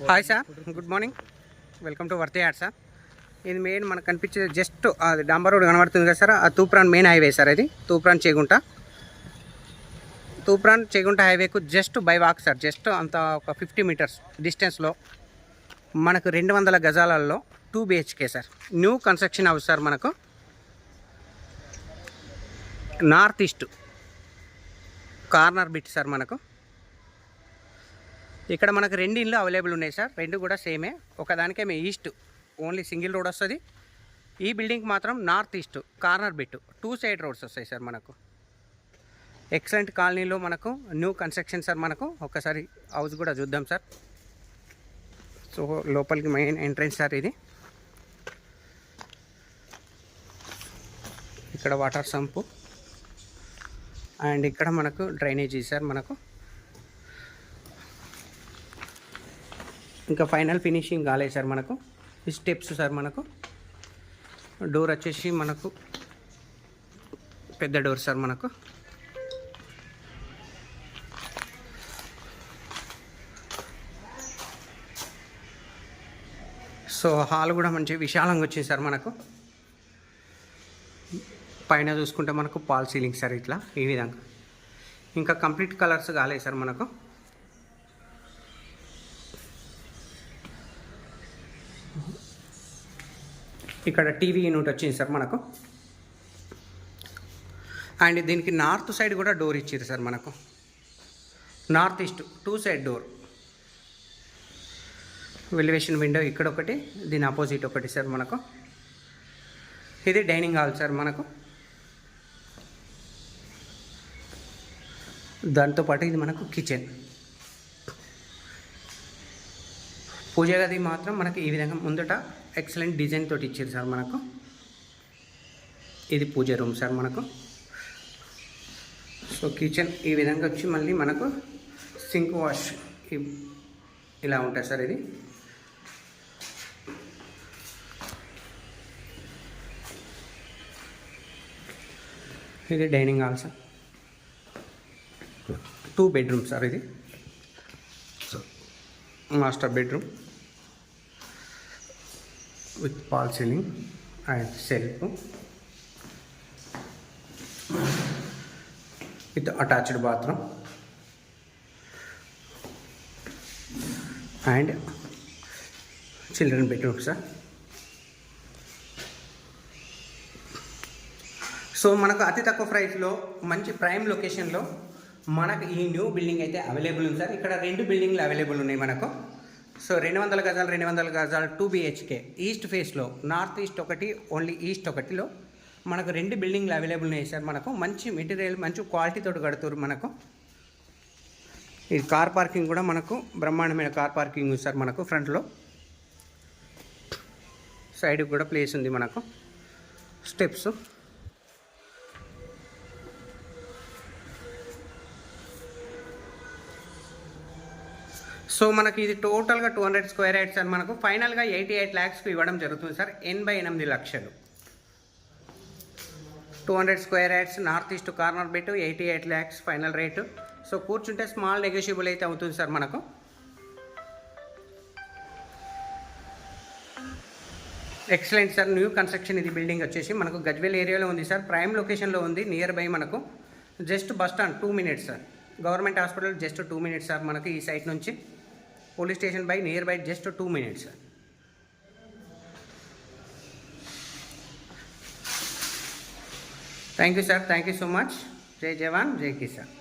Hi sir, good morning. Welcome to worthy ad sir. ఇది main మనకు కనిపించేది just అది డాంబర్ రోడ్ కనబడుతుంది కదా సార్. ఆ తూప్రాన్ మెయిన్ హైవే సార్. ఇది తూప్రాన్ చేగుంట హైవేకు just by walk sir. Just అంత ఒక 50 మీటర్స్ డిస్టెన్స్లో మనకు 200 గజాలలో 2 BHK sir. New construction house sir. మనకు north east corner bit sir. మనకు ఇక్కడ మనకు 2 ఇండ్లు అవైలబుల్ ఉన్నాయి సార్. 2 కూడా సేమే. ఒకదానికేమో ఈస్ట్ ఓన్లీ సింగిల్ రోడ్ వస్తుంది. ఈ బిల్డింగ్ మాత్రం north east corner bit 2 side roads వస్తాయి సార్. మనకు ఎక్సలెంట్ కాలనీలో మనకు న్యూ కన్స్ట్రక్షన్ సార్. మనకు ఒకసారి హౌస్ కూడా చూద్దాం సార్. సో లోపలికి మెయిన్ ఎంట్రెన్స్ సార్. ఇది ఇక్కడ వాటర్ సంపు అండ్ ఇక్కడ మనకు డ్రైనేజీ సార్. మనకు ఇంకా ఫైనల్ ఫినిషింగ్ కాలేదు సార్. మనకు ఈ స్టెప్స్ సార్. మనకు డోర్ వచ్చేసి మనకు పెద్ద డోర్ సార్. మనకు సో హాల్ కూడా మంచి విశాలంగా వచ్చింది సార్. మనకు పైన చూసుకుంటే మనకు పాల్ సీలింగ్ సార్. ఇట్లా ఈ విధంగా ఇంకా కంప్లీట్ కలర్స్ కాలేదు సార్. మనకు ఇక్కడ టీవీ యూనిట్ వచ్చింది సార్. మనకు అండ్ దీనికి నార్త్ సైడ్ కూడా డోర్ ఇచ్చారు సార్. మనకు north east 2 side door. వెలివేషన్ window ఇక్కడ ఒకటి, దీని ఆపోజిట్ ఒకటి సార్. మనకు ఇది డైనింగ్ హాల్ సార్. మనకు దాంతోపాటు ఇది మనకు కిచెన్. పూజ గది మాత్రం మనకు ఈ విధంగా ముందట ఎక్సలెంట్ డిజైన్ తోటి ఇచ్చారు సార్. మనకు ఇది పూజ రూమ్ సార్. మనకు సో కిచెన్ ఈ విధంగా వచ్చి మళ్ళీ మనకు సింక్ వాష్ ఇలా ఉంటుంది సార్. ఇది dining hall sir. 2 bedroom sir. ఇది master bedroom with fall ceiling and self with attached bathroom and children bedroom sir. So మనకు అతి తక్కువ ప్రైస్లో మంచి ప్రైమ్ లొకేషన్లో మనకు ఈ న్యూ బిల్డింగ్ అయితే అవైలబుల్ ఉంది సార్. ఇక్కడ 2 బిల్డింగ్లు అవైలబుల్ ఉన్నాయి మనకు. సో 200 గజాలు 2 BHK ఈస్ట్ ఫేస్లో, నార్త్ ఈస్ట్ ఒకటి, ఓన్లీ ఈస్ట్ ఒకటిలో మనకు 2 బిల్డింగ్లు అవైలబుల్ ఉన్నాయి సార్. మనకు మంచి మెటీరియల్, మంచి క్వాలిటీతో కడుతున్నారు. మనకు ఈ కార్ పార్కింగ్ కూడా మనకు బ్రహ్మాండమైన కార్ పార్కింగ్ ఉంది సార్. మనకు ఫ్రంట్లో సైడ్కి కూడా ప్లేస్ ఉంది. మనకు స్టెప్స్. సో మనకి ఇది టోటల్గా 200 స్క్వేర్ యార్డ్స్ సార్. మనకు ఫైనల్గా 88 lakhsకు ఇవ్వడం జరుగుతుంది సార్. 88 లక్షలు 200 square yards north east corner bit 88 lakhs final rate. So కూర్చుంటే స్మాల్ నెగోషియబుల్ అయితే అవుతుంది సార్. మనకు ఎక్సలెంట్ సార్. న్యూ కన్స్ట్రక్షన్ ఇది. బిల్డింగ్ వచ్చేసి మనకు గజ్వేల్ ఏరియాలో ఉంది సార్. ప్రైమ్ లొకేషన్లో ఉంది. నియర్ బై మనకు just bus stand 2 minutes sir. Government hospital just 2 minutes sir. మనకి ఈ సైట్ నుంచి police station by near by just 2 minutes sir. Thank you sir. Thank you so much. జై జవాన్, జై కిసాన్.